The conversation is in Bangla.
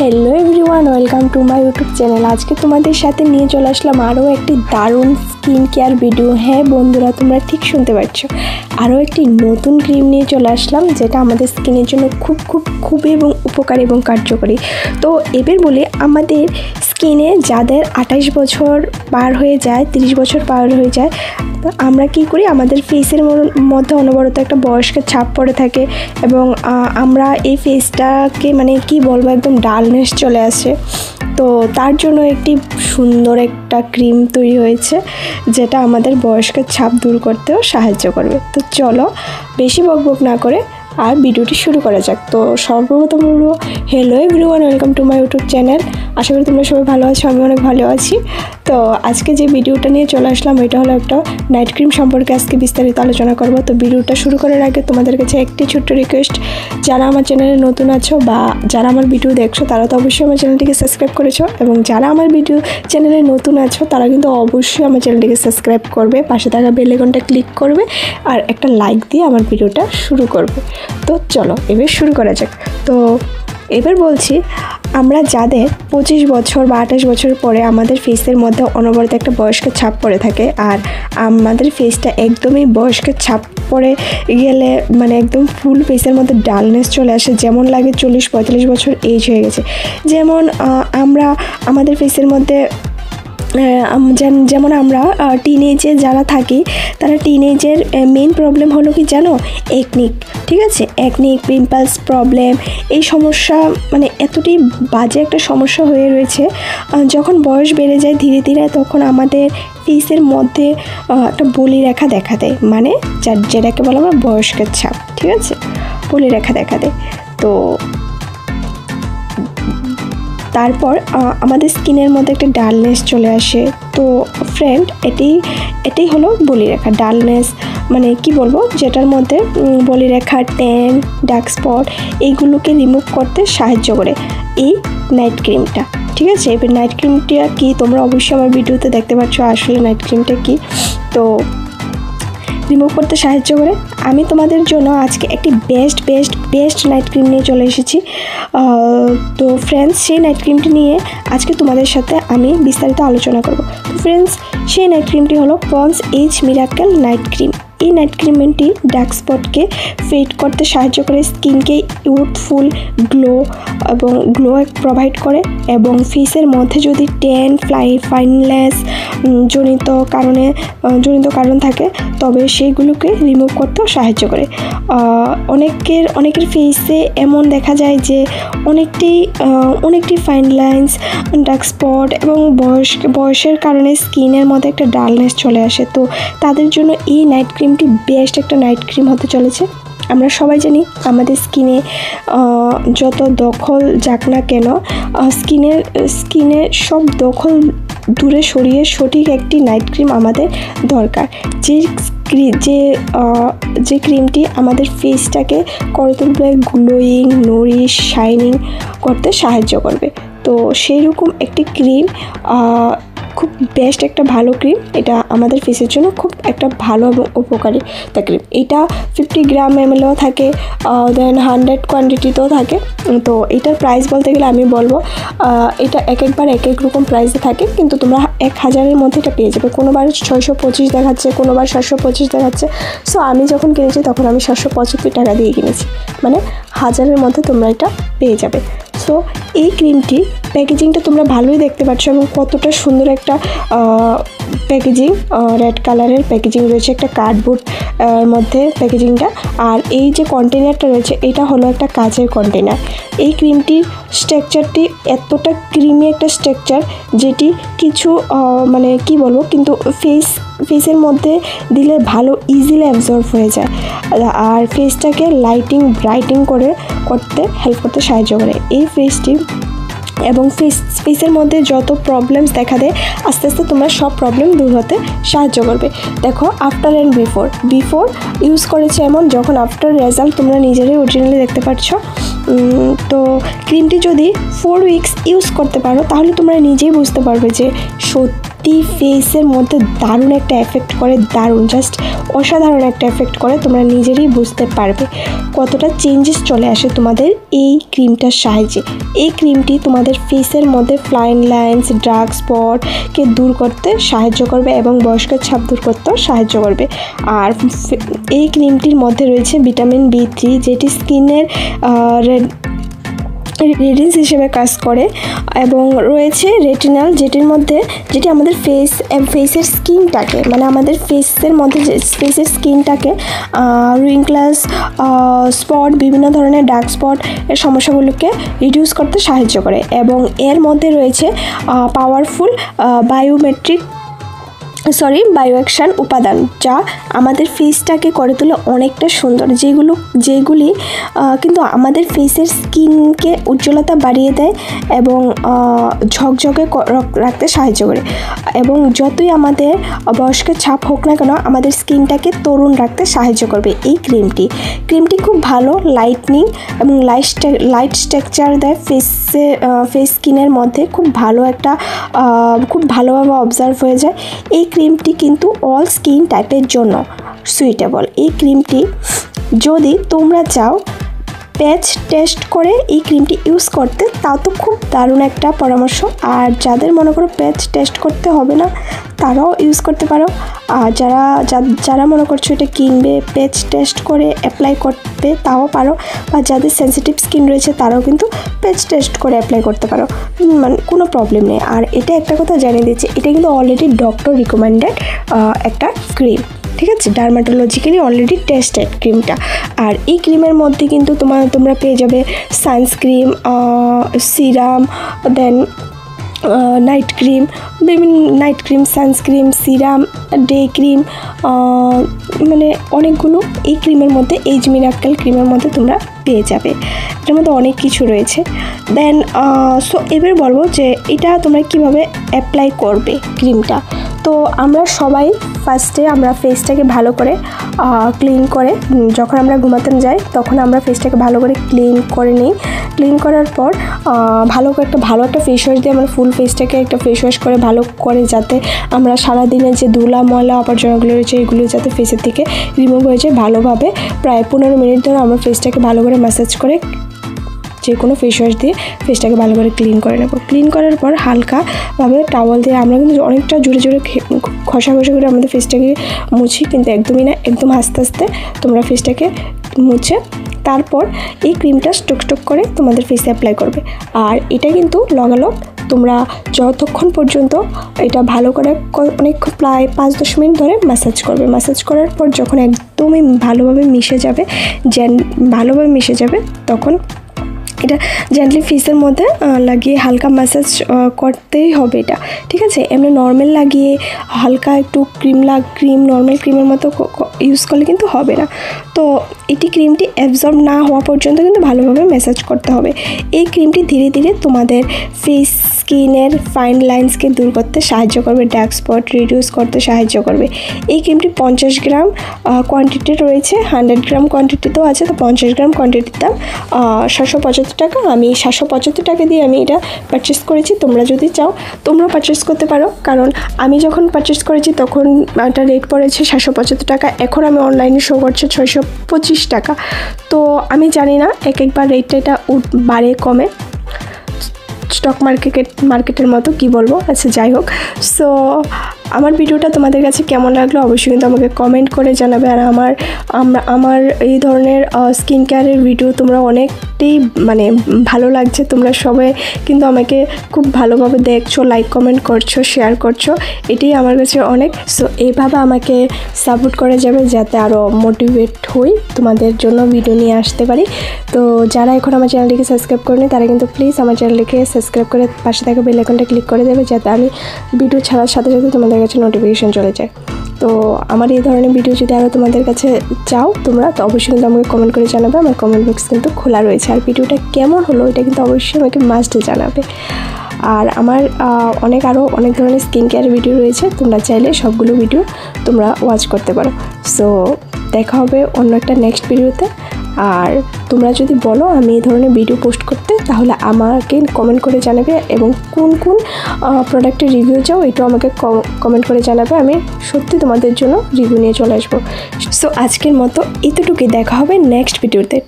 Hello everyone, welcome to my YouTube channel. আজকে তোমাদের সাথে নিয়ে চলে আসলাম আরও একটি দারুণ স্কিন কেয়ার ভিডিও। হ্যাঁ বন্ধুরা, তোমরা ঠিক শুনতে পারছো, আরও একটি নতুন ক্রিম নিয়ে চলে আসলাম, যেটা আমাদের স্কিনের জন্য খুবই এবং উপকারী এবং কার্যকরী। তো এবার বলি, আমাদের স্কিনে যাদের 28 বছর পার হয়ে যায়, 30 বছর পার হয়ে যায়, তো আমরা কী করি, আমাদের ফেসের মধ্যে অনবরত একটা বয়স্কের ছাপ পড়ে থাকে এবং আমরা এই ফেসটাকে মানে কি বলবো, একদম ডালনেস চলে আসে। তো তার জন্য একটি সুন্দর একটা ক্রিম তৈরি হয়েছে, যেটা আমাদের বয়স্কের ছাপ দূর করতেও সাহায্য করবে। তো চলো বেশি বকবক না করে আর ভিডিওটি শুরু করা যাক। তো সর্বপ্রথম বলবো, hello everyone, welcome to my YouTube channel. আশা করি তোমরা সবাই ভালো আছো, আমি অনেক ভালো আছি। তো আজকে যে ভিডিওটা নিয়ে চলে আসলাম, এটা হলো একটা নাইট ক্রিম সম্পর্কে আজকে বিস্তারিত আলোচনা করব। তো ভিডিওটা শুরু করার আগে তোমাদের কাছে একটি ছোট্ট রিকোয়েস্ট, যারা আমার চ্যানেলে নতুন আছো বা যারা আমার ভিডিও দেখছো, তারা তো অবশ্যই আমার চ্যানেলটিকে সাবস্ক্রাইব করেছো, এবং যারা আমার ভিডিও চ্যানেলে নতুন আছো তারা কিন্তু অবশ্যই আমার চ্যানেলটিকে সাবস্ক্রাইব করবে, পাশে থাকা বেল আইকনটা ক্লিক করবে আর একটা লাইক দিয়ে আমার ভিডিওটা শুরু করবে। তো চলো এবার শুরু করা যাক। তো এবার বলছি, আমরা যাদের 25 বছর বা 28 বছর পরে আমাদের ফেসের মধ্যে অনবরত একটা বয়স্কের ছাপ পড়ে থাকে, আর আমাদের ফেসটা একদমই বয়স্কের ছাপ পড়ে গেলে মানে একদম ফুল ফেসের মধ্যে ডালনেস চলে আসে, যেমন লাগে 40-45 বছর এজ হয়ে গেছে। যেমন আমরা আমাদের ফেসের মধ্যে যেমন আমরা টিনেজে যারা থাকি, তারা টিনেজের মেন প্রবলেম হলো কি জানো, একনিক। ঠিক আছে, একনিক, পিম্পলস প্রবলেম, এই সমস্যা মানে এতটাই বাজে একটা সমস্যা হয়ে রয়েছে। যখন বয়স বেড়ে যায় ধীরে ধীরে, তখন আমাদের ফেসের মধ্যে একটা বলিরেখা দেখা দেয়, মানে যেটাকে বলে আমরা বয়স্কের ছাপ। ঠিক আছে, বলিরেখা দেখা দেয়। তো তারপর আমাদের স্কিনের মধ্যে একটা ডালনেস চলে আসে। তো ফ্রেন্ড, এটাই হলো বলিরেখা, ডালনেস মানে কি বলবো, যেটার মধ্যে বলিরেখা, ট্যান, ডার্ক স্পট এইগুলোকে রিমুভ করতে সাহায্য করে এই নাইট ক্রিমটা। ঠিক আছে, এবার নাইট ক্রিমটা কি তোমরা অবশ্যই আমার ভিডিওতে দেখতে পাচ্ছ আসলে নাইট ক্রিমটা কি। তো রিমুভ করতে সাহায্য করে। আমি তোমাদের জন্য আজকে একটি বেস্ট নাইট ক্রিম নিয়ে চলে এসেছি। তো ফ্রেন্ডস, সেই নাইট ক্রিমটি নিয়ে আজকে তোমাদের সাথে আমি বিস্তারিত আলোচনা করব। তো ফ্রেন্ডস, সেই নাইট ক্রিমটি হলো Pond's age miracle night cream. এই নাইট ক্রিমটি ডার্ক স্পটকে ফেড করতে সাহায্য করে, স্কিনকে ইউথফুল গ্লো প্রোভাইড করে, এবং ফেসের মধ্যে যদি ট্যান, ফাইনলেস জনিত কারণ থাকে, তবে সেইগুলোকে রিমুভ করতেও সাহায্য করে। অনেকের ফেসে এমন দেখা যায় যে অনেকটি ফাইন লাইন্স, ডার্ক স্পট এবং বয়সের কারণে স্কিনের মধ্যে একটা ডালনেস চলে আসে। তো তাদের জন্য এই নাইট ক্রিমটি বেস্ট একটা নাইট ক্রিম হতে চলেছে। আমরা সবাই জানি, আমাদের স্কিনে যত দখল যাক না কেন, স্কিনের সব দখল দূরে সরিয়ে সঠিক একটি নাইট ক্রিম আমাদের দরকার, যে ক্রিমটি আমাদের ফেসটাকে করে তুলবে গ্লোয়িং, নোরিশ, শাইনিং করতে সাহায্য করবে। তো সেই রকম একটি ক্রিম, খুব বেস্ট একটা ভালো ক্রিম, এটা আমাদের ফেসের জন্য খুব একটা ভালো এবং উপকারী একটা ক্রিম। এটা 50 গ্রাম ml-ও থাকে, দেন 100 কোয়ান্টিটিতেও থাকে। তো এটার প্রাইস বলতে গেলে আমি বলবো, এটা একবার এক রকম প্রাইসে থাকে, কিন্তু তোমরা 1000-এর মধ্যে এটা পেয়ে যাবে। কোনোবার 625 দেখাচ্ছে, কোনোবার 725 দেখাচ্ছে। সো আমি যখন কিনেছি তখন আমি 775 টাকা দিয়ে কিনেছি, মানে 1000-এর মধ্যে তোমরা এটা পেয়ে যাবে। সো এই ক্রিমটি প্যাকেজিংটা তোমরা ভালোই দেখতে পাচ্ছ, এবং কতটা সুন্দর একটা প্যাকেজিং, রেড কালারের প্যাকেজিং রয়েছে, একটা কার্ডবোর্ড মধ্যে প্যাকেজিংটা। আর এই যে কন্টেনারটা রয়েছে, এটা হলো একটা কাচের কন্টেনার। এই ক্রিমটির স্ট্রাকচারটি এতটা ক্রিমি একটা স্ট্রাকচার, যেটি কিছু মানে কি বলবো, কিন্তু ফেসের মধ্যে দিলে ভালো ইজিলি অ্যাবজর্ব হয়ে যায়, আর ফেসটাকে ব্রাইটিং করতে হেল্প করতে সাহায্য করে এই ফেসটি। এবং ফেসের মধ্যে যত প্রবলেমস দেখা দেয়, আস্তে আস্তে তোমরা সব প্রবলেম দূর হতে সাহায্য করবে। দেখো, আফটার অ্যান্ড বিফোর ইউজ করেছে এমন, যখন আফটার রেজাল্ট তোমরা নিজেরাই অরিজিনালি দেখতে পাচ্ছ। তো ক্রিমটি যদি 4 উইকস ইউজ করতে পারো, তাহলে তোমরা নিজেই বুঝতে পারবে যে সত্যি ফেসের মধ্যে দারুণ একটা এফেক্ট করে, দারুণ, জাস্ট অসাধারণ একটা এফেক্ট করে। তোমরা নিজেরই বুঝতে পারবে কতটা চেঞ্জেস চলে আসে তোমাদের এই ক্রিমটার সাহায্যে। এই ক্রিমটি তোমাদের ফেসের মধ্যে ফাইন লাইন্স, ডার্ক স্পটকে দূর করতে সাহায্য করবে এবং বয়স্কের ছাপ দূর করতেও সাহায্য করবে। আর এই ক্রিমটির মধ্যে রয়েছে ভিটামিন B3, যেটি স্কিনের রেডিন্স হিসেবে কাজ করে, এবং রয়েছে রেটিনাল, যেটি আমাদের ফেসের স্কিনটাকে, মানে আমাদের ফেসের মধ্যে যে ফেসের স্কিনটাকে রিঙ্কলাস, স্পট, বিভিন্ন ধরনের ডার্ক স্পট এর সমস্যাগুলোকে রিডিউস করতে সাহায্য করে। এবং এর মধ্যে রয়েছে পাওয়ারফুল বায়ো অ্যাকশন উপাদান, যা আমাদের ফেসটাকে করে তোলে অনেকটা সুন্দর, যেগুলি কিন্তু আমাদের ফেসের স্কিনকে উজ্জ্বলতা বাড়িয়ে দেয় এবং ঝকঝকে রাখতে সাহায্য করে। এবং যতই আমাদের বয়স্কের ছাপ হোক না কেন, আমাদের স্কিনটাকে তরুণ রাখতে সাহায্য করবে এই ক্রিমটি খুব ভালো লাইটনিং এবং লাইট স্ট্রাকচার দেয় ফেস স্কিনের মধ্যে, খুব ভালোভাবে অবজার্ভ হয়ে যায়। এই ক্রিমটি কিন্তু অল স্কিন টাইপের জন্য সুইটেবল। এই ক্রিমটি যদি তোমরা চাও প্যাচ টেস্ট করে এই ক্রিমটি ইউজ করতে, তাও তো খুব দারুণ একটা পরামর্শ। আর যাদের মনে করো প্যাচ টেস্ট করতে হবে না, তারাও ইউজ করতে পারো। আর যারা মনে করছো এটা কিনবে, প্যাচ টেস্ট করে অ্যাপ্লাই করতে, তাও পারো। বা যাদের সেন্সিটিভ স্কিন রয়েছে তারাও কিন্তু প্যাচ টেস্ট করে অ্যাপ্লাই করতে পারো, মানে কোনো প্রবলেম নেই। আর এটা একটা কথা জানিয়ে দিচ্ছি, এটা কিন্তু অলরেডি ডক্টর রিকমেন্ডেড একটা ক্রিম, ঠিক আছে, ডার্মাটোলজিক্যালি অলরেডি টেস্টেড ক্রিমটা। আর এই ক্রিমের মধ্যে কিন্তু তোমরা পেয়ে যাবে sunscreen, serum, then night cream, sunscreen, serum, day cream, মানে অনেকগুলো এই ক্রিমের মধ্যে, এজ মিরাকেল ক্রিমের মধ্যে তোমরা পেয়ে যাবে। এটার মধ্যে অনেক কিছু রয়েছে। দেন এবার বলবো যে এটা তোমরা কিভাবে অ্যাপ্লাই করবে ক্রিমটা। তো আমরা সবাই ফার্স্টে আমরা ফেসটাকে ভালো করে ক্লিন করে, যখন আমরা ঘুমাতে যাই তখন আমরা ফেসটাকে ভালো করে ক্লিন করে নিই। ক্লিন করার পর ভালো একটা ফেস ওয়াশ দিয়ে আমরা ফুল ফেসটাকে একটা ফেস ওয়াশ করে ভালো করে, যাতে আমরা সারাদিনের যে ধুলা ময়লা আবর্জনাগুলো রয়েছে এগুলো যাতে ফেসের থেকে রিমুভ হয়ে যায় ভালোভাবে। প্রায় 15 মিনিট ধরে আমরা ফেসটাকে ভালো করে ম্যাসাজ করে যে কোনো ফেস ওয়াশ দিয়ে ফেসটাকে ভালো করে ক্লিন করে নেব। ক্লিন করার পর হালকাভাবে টাওয়াল দিয়ে আমরা কিন্তু অনেকটা জোরে ঘষা করে আমাদের ফেসটাকে মুছি, কিন্তু একদমই না, একদম আস্তে আস্তে তোমরা ফেসটাকে মুছে তারপর এই ক্রিমটা স্টোক করে তোমাদের ফেসে অ্যাপ্লাই করবে। আর এটা কিন্তু লাগালগ তোমরা যতক্ষণ পর্যন্ত এটা ভালো করে প্রায় 5-10 মিনিট ধরে ম্যাসাজ করবে। ম্যাসাজ করার পর যখন একদমই ভালোভাবে মিশে যাবে তখন এটা জেন্টলি ফেসের মধ্যে লাগিয়ে হালকা ম্যাসাজ করতেই হবে এটা, ঠিক আছে। এমনি নর্মাল লাগিয়ে হালকা একটু নর্মাল ক্রিমের মতো ইউজ করলে কিন্তু হবে না। তো এটি ক্রিমটি অ্যাবজর্ব না হওয়া পর্যন্ত কিন্তু ভালোভাবে ম্যাসাজ করতে হবে। এই ক্রিমটি ধীরে ধীরে তোমাদের ফেস স্কিনের ফাইন লাইন্সকে দূর করতে সাহায্য করবে, ডার্ক স্পট রিডিউস করতে সাহায্য করবে। এই ক্রিমটি 50 গ্রাম কোয়ান্টিটি রয়েছে, 100 গ্রাম কোয়ান্টিটিতেও আছে। তো 50 গ্রাম কোয়ান্টিটির দাম 775 টাকা। আমি 775 টাকা দিয়ে আমি এটা পারচেস করেছি। তোমরা যদি চাও তোমরা পারচেস করতে পারো, কারণ আমি যখন পারচেস করেছি তখন একটা রেট পড়েছে 775 টাকা। এখন আমি অনলাইনে শো করছে 625 টাকা। তো আমি জানি না একবার রেটটা এটা বাড়ে কমে, স্টক মার্কেটের মতো কি বলবো। আচ্ছা যাই হোক, সো আমার ভিডিওটা তোমাদের কাছে কেমন লাগলো অবশ্যই কিন্তু আমাকে কমেন্ট করে জানাবে। আর আমার এই ধরনের স্কিন কেয়ারের ভিডিও তোমরা অনেকটাই মানে ভালো লাগছে, তোমরা সবাই কিন্তু আমাকে খুব ভালোভাবে দেখছো, লাইক কমেন্ট করছো, শেয়ার করছো, এটাই আমার কাছে অনেক। সো এইভাবে আমাকে সাপোর্ট করে যাবে যাতে আরও মোটিভেট হই তোমাদের জন্য ভিডিও নিয়ে আসতে পারি। তো যারা এখন আমার চ্যানেলটিকে সাবস্ক্রাইব করেনি তারা কিন্তু প্লিজ আমার চ্যানেলটিকে সাবস্ক্রাইব করে পাশে থাকা বেল আইকনটা ক্লিক করে দেবে, যাতে আমি ভিডিও ছাড়ার সাথে সাথে তোমাদের কাছে নোটিফিকেশন চলে যায়। তো আমার এই ধরনের ভিডিও যদি আরও তোমাদের কাছে চাও তোমরা, তো অবশ্যই কিন্তু আমাকে কমেন্ট করে জানাবে। আমার কমেন্ট বক্স কিন্তু খোলা রয়েছে। আর ভিডিওটা কেমন হলো এটা কিন্তু অবশ্যই আমাকে মাস্ট জানাবে। আর আমার আরও অনেক ধরনের স্কিন কেয়ার ভিডিও রয়েছে, তোমরা চাইলে সবগুলো ভিডিও তোমরা ওয়াচ করতে পারো। সো দেখা হবে অন্য একটা নেক্সট ভিডিওতে। আর তোমরা যদি বলো আমি এই ধরনের ভিডিও পোস্ট করতে, তাহলে আমাকে কমেন্ট করে জানাবে, এবং কোন কোন প্রোডাক্টের রিভিউ চাও এটাও আমাকে কমেন্ট করে জানাবে। আমি সত্যি তোমাদের জন্য রিভিউ নিয়ে চলে আসবো। সো আজকের মতো এতটুকুই, দেখা হবে নেক্সট ভিডিওতে।